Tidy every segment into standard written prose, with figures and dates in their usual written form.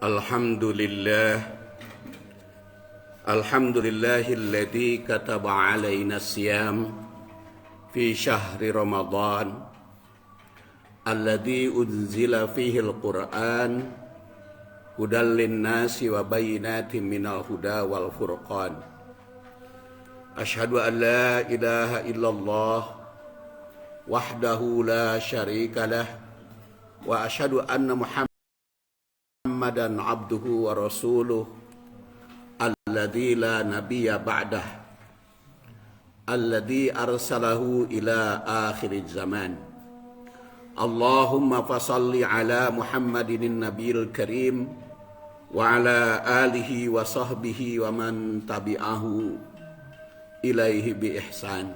Alhamdulillah Alhamdulillahilladzi kataba alaina siyam fi syahri Ramadan alladzi unzila fihi al-Qur'an hudal linnasi wa bayyinatin minal huda wal furqan. Asyhadu an la ilaha illallah wahdahu la syarika lah wa asyhadu anna Muhammadan abduhu wa rasuluh alladzi la nabiyya ba'dah alladzi arsalahu ila akhir zaman. Allahumma fasalli ala Muhammadin nabiyil karim wa ala alihi wa sahbihi wa man tabi'ahu ilaihi bi ihsan.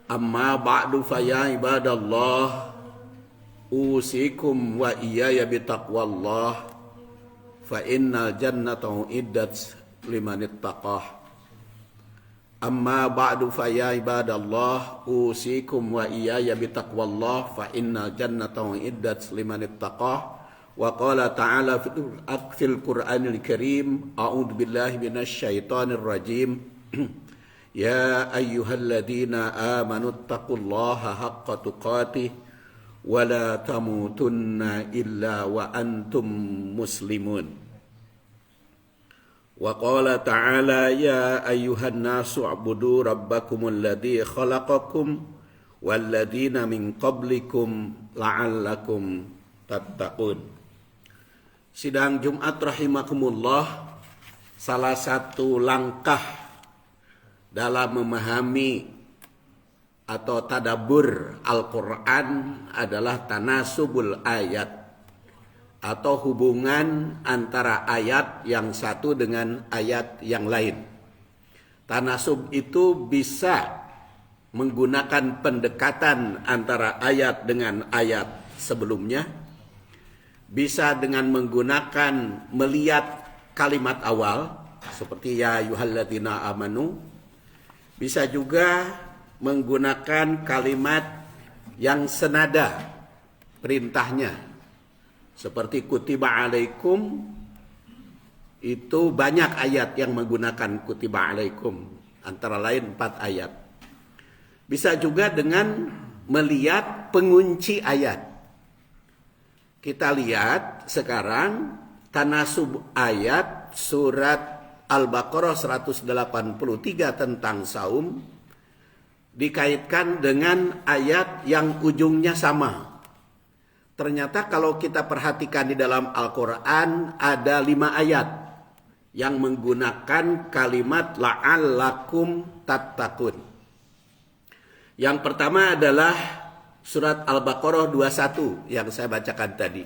Amma ba'du fa ya ibadallah usikum wa iyaya bi taqwallah fa innal jannata uiddat liman ittaqah. Amma ba'du fa ya ibadallah usikum wa iyaya bi taqwallah fa innal jannata uiddat liman ittaqah. Wa qala ta'ala fil Qur'anil Karim a'udzu billahi minasy syaithanir rajim. Ya ayyuhalladzina amanu taqullaha haqqa tuqatih wa la tamutunna illa wa antum muslimun. Wa qala ta'ala ya ayyuhan nasu u'budu rabbakumul ladzi khalaqakum walladzina min qablikum la'allakum tattaqun. Sidang Jumat rahimakumullah, salah satu langkah dalam memahami atau tadabbur Al-Quran adalah tanasubul ayat atau hubungan antara ayat yang satu dengan ayat yang lain. Tanasub itu bisa menggunakan pendekatan antara ayat dengan ayat sebelumnya, bisa dengan menggunakan melihat kalimat awal seperti ya ayyuhalladzina amanu, bisa juga menggunakan kalimat yang senada perintahnya seperti kutiba alaikum. Itu banyak ayat yang menggunakan kutiba alaikum, antara lain 4 ayat. Bisa juga dengan melihat pengunci ayat. Kita lihat sekarang tanasub ayat surat Al-Baqarah 183 tentang saum dikaitkan dengan ayat yang ujungnya sama. Ternyata kalau kita perhatikan di dalam Al-Quran ada 5 ayat yang menggunakan kalimat la'allakum tattaqun. Yang pertama adalah surat Al-Baqarah 21 yang saya bacakan tadi.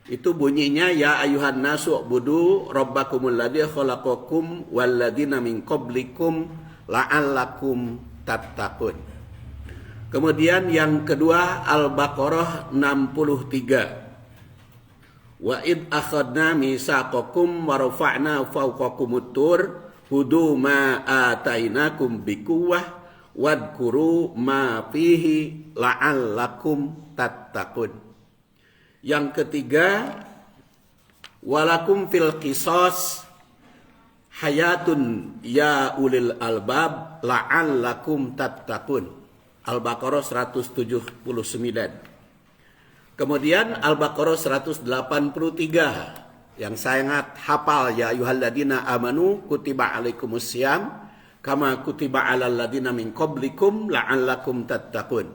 Itu bunyinya ya ayuhan nasu u'budu rabbakumul ladzi khalaqakum walladzina min qablikum la'allakum tattaqun. Kemudian yang kedua Al-Baqarah 63. Wa id akhadna mitsaqakum wa rafa'na fawqakumut tur hudu ma atainakum biquwwah wadhkuru ma fihi la'allakum tattaqun. Yang ketiga walakum fil qisas hayatun ya ulil albab la'allakum tattaqun. Al-Baqarah 179. Kemudian Al-Baqarah 183 yang sangat hafal ya ayyuhalladzina amanu kutiba alaikumusiyam kama kutiba alal ladzina min qablikum la'allakum tattaqun.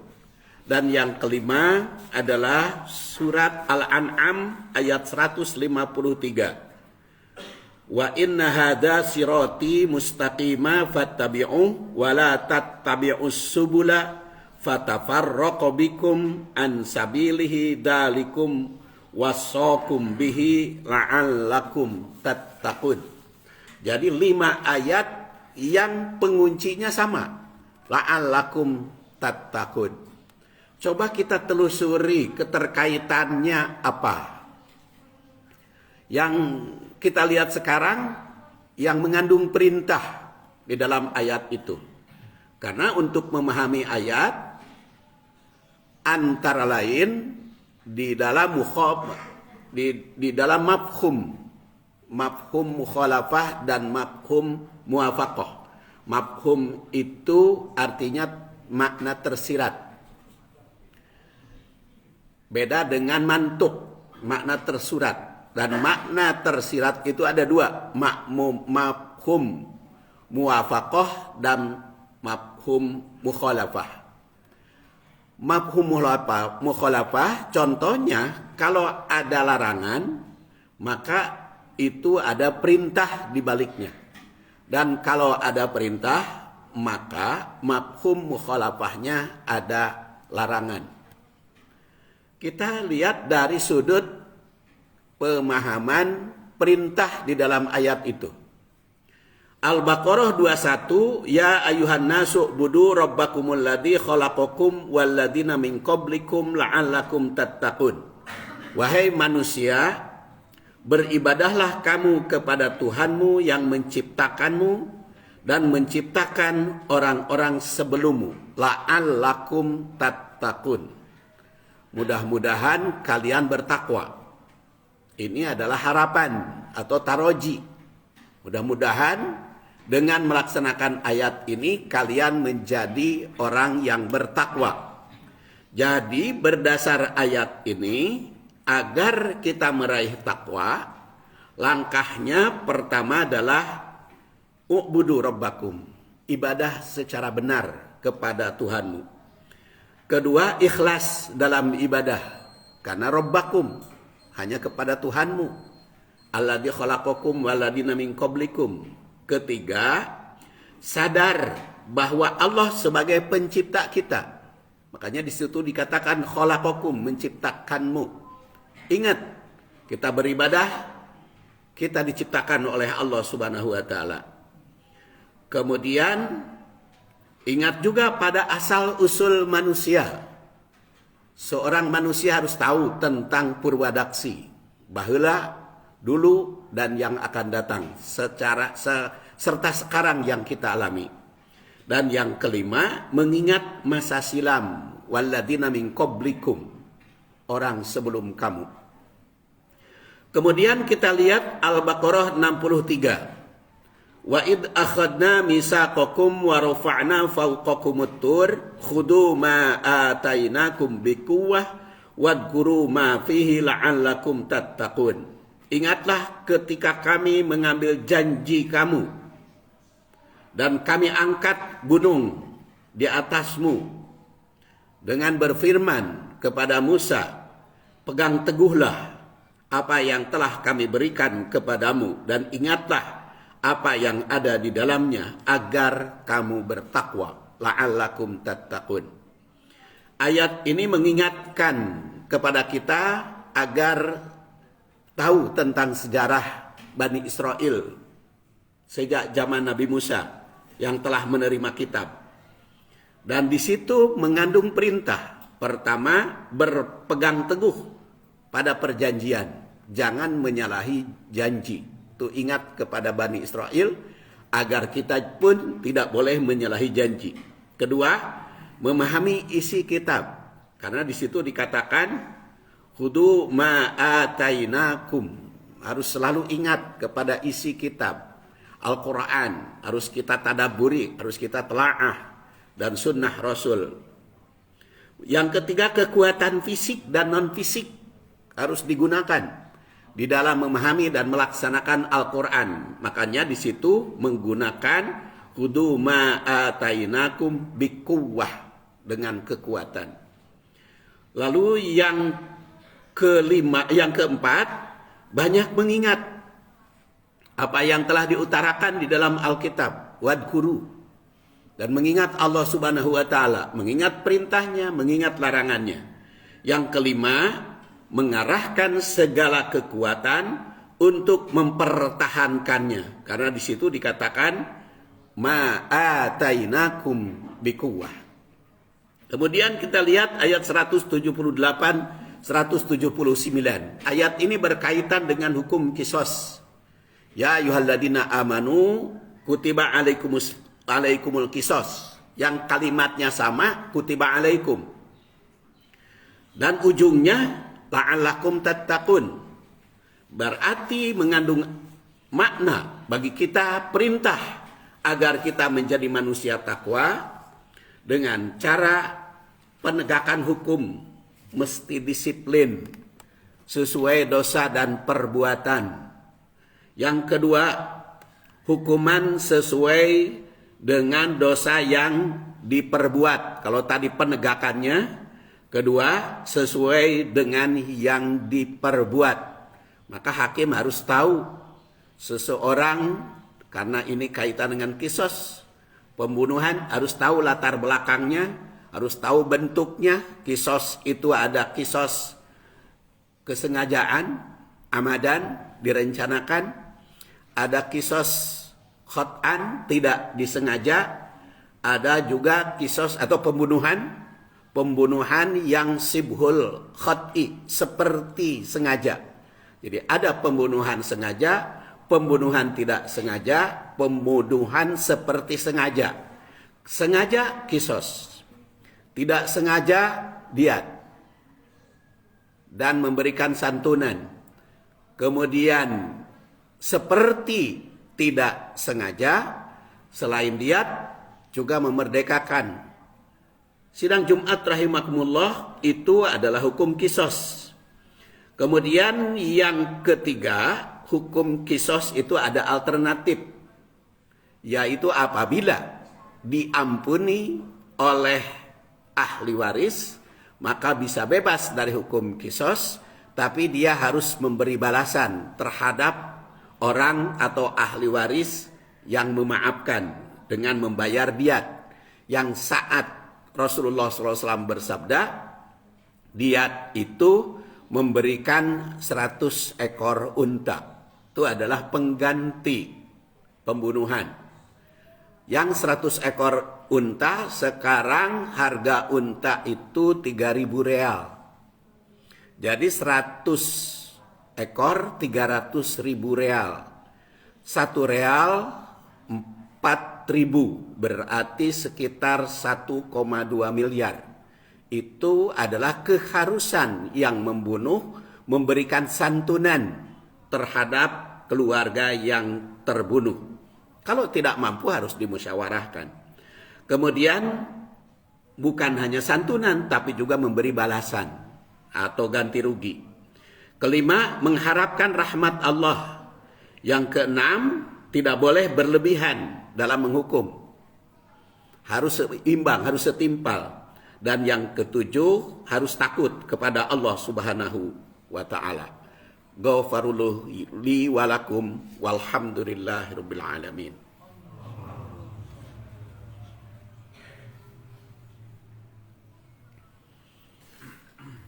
Dan yang kelima adalah surat Al-An'am ayat 153. Wa inna hadza sirati mustaqima fattabi'u wa la tattabi'us subula fatafarraqu bikum an sabilihi dalikum wasaqum bihi la'allakum tattaqun. Jadi 5 ayat yang penguncinya sama, la'allakum tattaqun. Coba kita telusuri keterkaitannya apa. Yang kita lihat sekarang yang mengandung perintah di dalam ayat itu. Karena untuk memahami ayat antara lain di dalam di dalam mafhum mukhalafah dan mafhum muwafaqah. Mafhum itu artinya makna tersirat. Beda dengan mantuk, makna tersurat. Dan makna tersirat itu ada dua, mafhum muwafaqah dan mafhum mukhalafah. Mafhum mukhalafah contohnya kalau ada larangan maka itu ada perintah di baliknya. Dan kalau ada perintah maka mafhum mukhalafahnya ada larangan. Kita lihat dari sudut pemahaman perintah di dalam ayat itu. Al-Baqarah 21, ya ayuhan nasu budu rabbakumul ladzi khalaqakum walladzina min qablikum la'allakum tattaqun. Wahai manusia, beribadahlah kamu kepada Tuhanmu yang menciptakanmu dan menciptakan orang-orang sebelummu. La'allakum tattaqun. Mudah-mudahan kalian bertakwa. Ini adalah harapan atau taroji. Mudah-mudahan dengan melaksanakan ayat ini kalian menjadi orang yang bertakwa. Jadi berdasar ayat ini, agar kita meraih takwa, langkahnya pertama adalah u'budu rabbakum, ibadah secara benar kepada Tuhanmu. Kedua, ikhlas dalam ibadah, karena rabbakum hanya kepada Tuhanmu. Alladzi khalaqakum walladzina min qablikum. Ketiga, sadar bahwa Allah sebagai pencipta kita. Makanya di situ dikatakan khalaqakum, menciptakanmu. Ingat, kita beribadah, kita diciptakan oleh Allah Subhanahu wa taala. Kemudian ingat juga pada asal usul manusia. Seorang manusia harus tahu tentang purwadaksi, baheula, dulu dan yang akan datang, serta sekarang yang kita alami. Dan yang kelima, mengingat masa silam, walladzina min qablikum, orang sebelum kamu. Kemudian kita lihat Al-Baqarah 63. Wa id akhadna misaqakum wa rafa'na fawqakumut tur khudhu ma atainakum biquwwah wadhkuru ma fihi la'allakum tattaqun. Ingatlah ketika kami mengambil janji kamu dan kami angkat gunung di atasmu dengan berfirman kepada Musa, pegang teguhlah apa yang telah kami berikan kepadamu dan ingatlah apa yang ada di dalamnya agar kamu bertakwa, la'allakum tattaqun. Ayat ini mengingatkan kepada kita agar tahu tentang sejarah Bani Israel sejak zaman Nabi Musa yang telah menerima kitab. Dan di situ mengandung perintah. Pertama, berpegang teguh pada perjanjian, jangan menyalahi janji. Itu ingat kepada Bani Israel agar kita pun tidak boleh menyalahi janji. Kedua, memahami isi kitab, karena di situ dikatakan khudhu ma atainakum, harus selalu ingat kepada isi kitab Al-Quran, harus kita tadabburi, harus kita telaah, dan sunnah Rasul. Yang ketiga, kekuatan fisik dan non-fisik harus digunakan di dalam memahami dan melaksanakan Al-Quran. Makanya di situ menggunakan khudhu ma atainakum biquwwah, dengan kekuatan. Lalu yang keempat, banyak mengingat apa yang telah diutarakan di dalam Alkitab, wadhkuru, dan mengingat Allah Subhanahu wa taala, mengingat perintahnya, mengingat larangannya. Yang kelima, mengarahkan segala kekuatan untuk mempertahankannya, karena di situ dikatakan ma atainakum biquwwah. Kemudian kita lihat ayat 178 179. Ayat ini berkaitan dengan hukum kisos. Ya ayyuhalladzina amanu kutiba alaikumul kisos. Yang kalimatnya sama, kutiba alaikum. Dan ujungnya la'allakum tattaqun, Berarti mengandung makna bagi kita perintah agar kita menjadi manusia takwa dengan cara penegakan hukum mesti disiplin sesuai dosa dan perbuatan. Yang kedua, hukuman sesuai dengan dosa yang diperbuat. Kalau tadi penegakannya, kedua sesuai dengan yang diperbuat. Maka hakim harus tahu seseorang, karena ini kaitan dengan kisos pembunuhan, harus tahu latar belakangnya, harus tahu bentuknya. Kisos itu ada kisos kesengajaan, amadan, direncanakan. Ada kisos khot'an, tidak disengaja. Ada juga kisos atau pembunuhan yang sibhul khot'i, seperti sengaja. Jadi ada pembunuhan sengaja, pembunuhan tidak sengaja, pembunuhan seperti sengaja. Sengaja kisos, tidak sengaja diat, dan memberikan santunan. Kemudian seperti tidak sengaja, selain diat juga memerdekakan. Sidang Jumat rahimakumullah itu adalah hukum kisos. Kemudian yang ketiga, hukum kisos itu ada alternatif, yaitu apabila diampuni oleh ahli waris, maka bisa bebas dari hukum kisos, tapi dia harus memberi balasan terhadap orang atau ahli waris yang memaafkan dengan membayar diat. Yang saat Rasulullah SAW bersabda, diat itu memberikan 100 ekor unta. Itu adalah pengganti pembunuhan. Yang 100 ekor unta, sekarang harga unta itu 3.000 real. Jadi 100 ekor 300.000 real. 1 real 4.000, berarti sekitar 1,2 miliar. Itu adalah keharusan yang membunuh memberikan santunan terhadap keluarga yang terbunuh. Kalau tidak mampu harus dimusyawarahkan. Kemudian bukan hanya santunan, tapi juga memberi balasan atau ganti rugi. Kelima, mengharapkan rahmat Allah. Yang keenam, tidak boleh berlebihan dalam menghukum. Harus seimbang, harus setimpal. Dan yang ketujuh, harus takut kepada Allah Subhanahu wa ta'ala. Ghafarullah li walakum walhamdulillahirabbil alamin.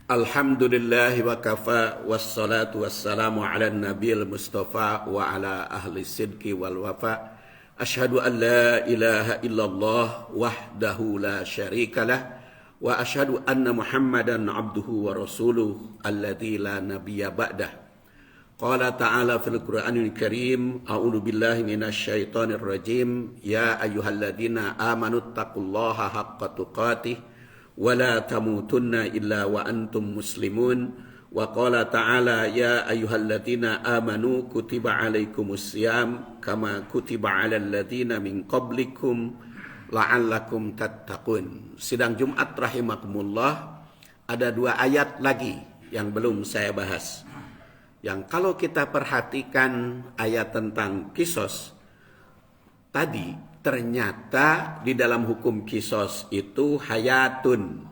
Alhamdulillahi wa kafa, wassalatu wassalamu ala nabiyil mustafa wa ala ahli sidqi wal wafa. Ashhadu an la ilaha illallah wahdahu la syarikalah, wa ashhadu anna Muhammadan abduhu wa rasuluh alladzi la nabiyya ba'dah. Qala ta'ala fil Qur'anil Karim, a'udzu billahi minasy syaithanir rajim, ya ayyuhalladzina amanu taqullaha haqqa tuqatih wa la tamutunna illa wa antum muslimun. Wa qala ta'ala, ya ayyuhalladzina amanu kutiba alaikumus syiyam kama kutiba alal ladzina min qablikum la'allakum tattaqun. Sidang Jumat rahimakumullah, ada 2 ayat lagi yang belum saya bahas. Yang kalau kita perhatikan ayat tentang kisos tadi, ternyata di dalam hukum kisos itu hayatun,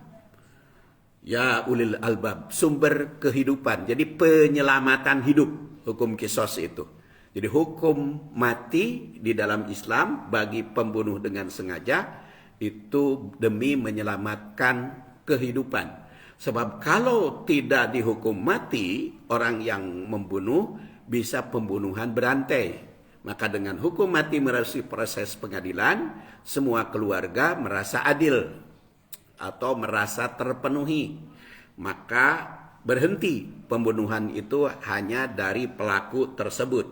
ya ulil albab, sumber kehidupan. Jadi penyelamatan hidup hukum kisos itu. Jadi hukum mati di dalam Islam bagi pembunuh dengan sengaja itu demi menyelamatkan kehidupan. Sebab kalau tidak dihukum mati, orang yang membunuh bisa pembunuhan berantai. Maka dengan hukum mati melalui proses pengadilan, semua keluarga merasa adil atau merasa terpenuhi. Maka berhenti pembunuhan itu hanya dari pelaku tersebut.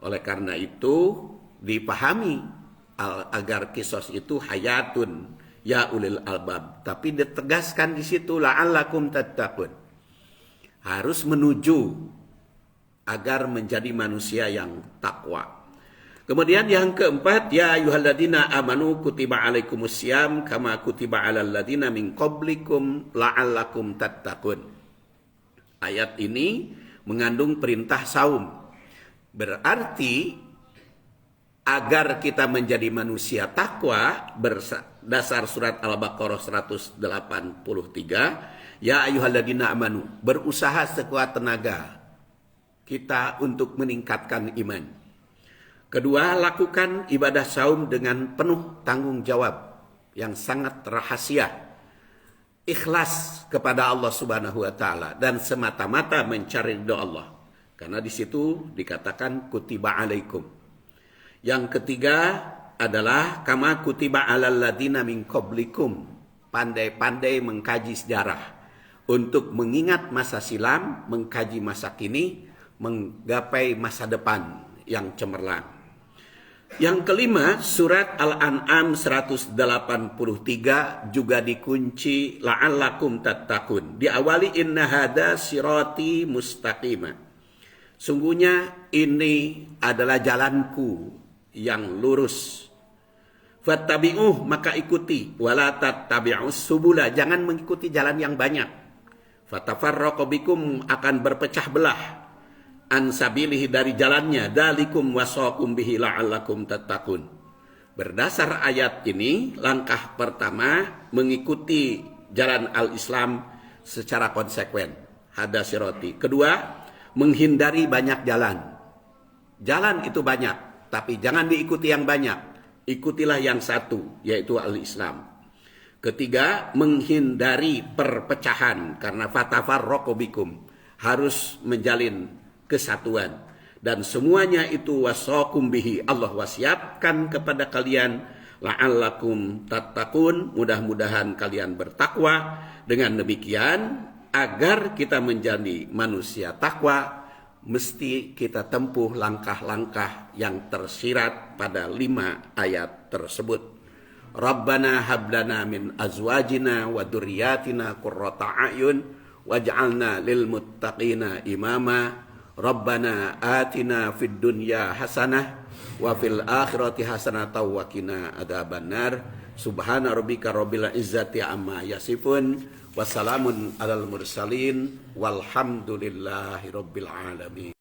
Oleh karena itu dipahami agar kisos itu hayatun, ya ulil albab. Tapi ditegaskan di situ la'allakum tattaqun. Harus menuju agar menjadi manusia yang takwa. Kemudian yang keempat, ya ayyuhalladzina amanu kutiba alaikumusiyam kama kutiba alal ladzina min qablikum la'allakum tattaqun. Ayat ini mengandung perintah saum. Berarti agar kita menjadi manusia takwa berdasar surat Al-Baqarah 183, ya ayyuhalladzina amanu, berusaha sekuat tenaga kita untuk meningkatkan iman. Kedua, lakukan ibadah saum dengan penuh tanggung jawab yang sangat rahasia. Ikhlas kepada Allah Subhanahu wa taala dan semata-mata mencari ridha Allah. Karena di situ dikatakan kutiba alaikum. Yang ketiga adalah kama kutiba alal ladzina min qablikum. Pandai-pandai mengkaji sejarah untuk mengingat masa silam, mengkaji masa kini, menggapai masa depan yang cemerlang. Yang kelima, surat Al-An'am 183 juga dikunci la'allakum tattaqun. Diawali inna hada sirati mustaqima. Sungguhnya ini adalah jalanku yang lurus. Fattabi'uh, maka ikuti. Wala tattabi'us subula, jangan mengikuti jalan yang banyak. Fatafarraqu bikum, akan berpecah belah. Ansabilihi, dari jalannya, dalikum wasaqum bihi la'allakum tattaqun. Berdasar ayat ini, langkah pertama mengikuti jalan al-Islam secara konsekuen, hada sirati. Kedua, menghindari banyak jalan. Jalan itu banyak, tapi jangan diikuti yang banyak. Ikutilah yang satu, yaitu al-Islam. Ketiga, menghindari perpecahan karena fatafarraqu bikum, harus menjalin kesatuan, dan semuanya itu wasaqum bihi, Allah wasiatkan kepada kalian la'allakum tattaqun, mudah-mudahan kalian bertakwa. Dengan demikian, agar kita menjadi manusia takwa, mesti kita tempuh langkah-langkah yang tersirat pada 5 ayat tersebut. Rabbana hablana min azwajina wa dzurriyyatina qurrata a'yun waj'alna lil muttaqina imama. Rabbana atina fid dunya hasanah wa fil akhirati hasanah wa qina adzabannar. Subhana rabbika rabbil izzati amma yasifun. Wassalamun alal mursalin walhamdulillahi rabbil alamin.